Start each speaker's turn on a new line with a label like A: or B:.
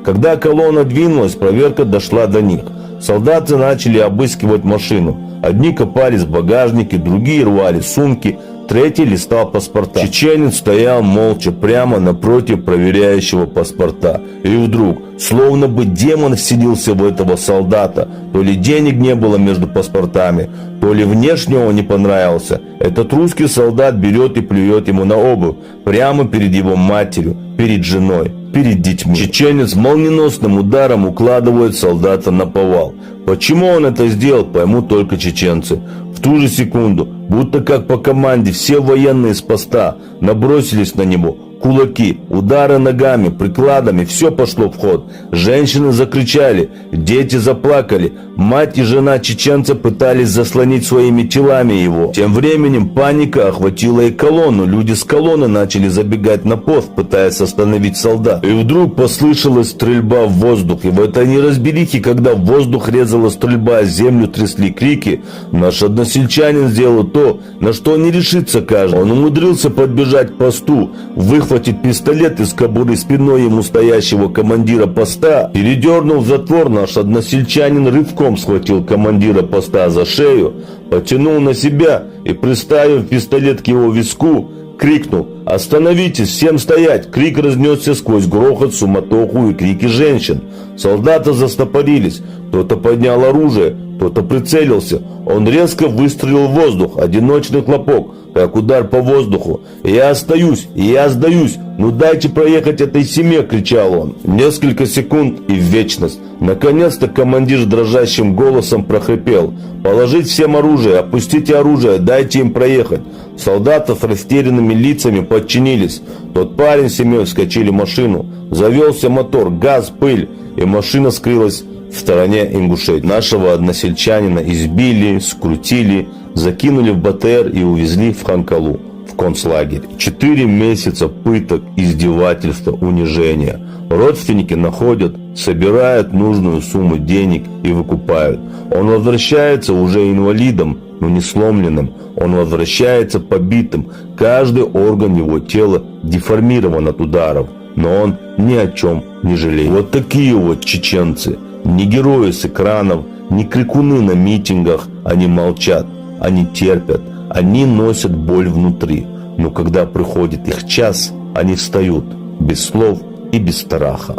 A: Когда колонна двинулась, проверка дошла до них. Солдаты начали обыскивать машину. Одни копались в багажнике, другие рвали сумки, третий листал паспорта. Чеченец стоял молча прямо напротив проверяющего паспорта. И вдруг, словно бы демон вселился в этого солдата, то ли денег не было между паспортами, то ли внешне он не понравился. Этот русский солдат берет и плюет ему на обувь, прямо перед его матерью, перед женой, перед детьми. Чеченец молниеносным ударом укладывает солдата на повал. Почему он это сделал, поймут только чеченцы. В ту же секунду, будто как по команде, все военные с поста набросились на него. Кулаки, удары ногами, прикладами, все пошло в ход. Женщины закричали, дети заплакали. Мать и жена чеченца пытались заслонить своими телами его. Тем временем паника охватила и колонну. Люди с колонны начали забегать на пост, пытаясь остановить солдат. И вдруг послышалась стрельба в воздух. И в этой неразберихе, когда в воздух резала стрельба, а землю трясли крики, наш односельчанин сделал то, на что не решится каждый. Он умудрился подбежать к посту, выхватить пистолет из кобуры спиной ему стоящего командира поста, передернув затвор, наш односельчанин рывком схватил командира поста за шею, потянул на себя и, приставив пистолет к его виску, крикнул: «Остановитесь! Всем стоять!» Крик разнесся сквозь грохот, суматоху и крики женщин. Солдаты застопорились. Кто-то поднял оружие, кто-то прицелился. Он резко выстрелил в воздух. Одиночный хлопок, как удар по воздуху. «Я остаюсь! Я сдаюсь! Ну дайте проехать этой семье!» — кричал он. Несколько секунд и в вечность. Наконец-то командир дрожащим голосом прохрипел: «Положить всем оружие! Опустите оружие! Дайте им проехать!» Солдаты с растерянными лицами подчинились. Тот парень с семьей вскочили в машину. Завелся мотор, газ, пыль, и машина скрылась в стороне Ингушетии. Нашего односельчанина избили, скрутили, закинули в БТР и увезли в Ханкалу, в концлагерь. 4 месяца пыток, издевательства, унижения. Родственники находят, собирают нужную сумму денег и выкупают. Он возвращается уже инвалидом, но не сломленным. Он возвращается побитым. Каждый орган его тела деформирован от ударов, но он ни о чем не жалеет. Вот такие вот чеченцы. Не герои с экранов, не крикуны на митингах. Они молчат, они терпят, они носят боль внутри. Но когда приходит их час, они встают без слов и без страха.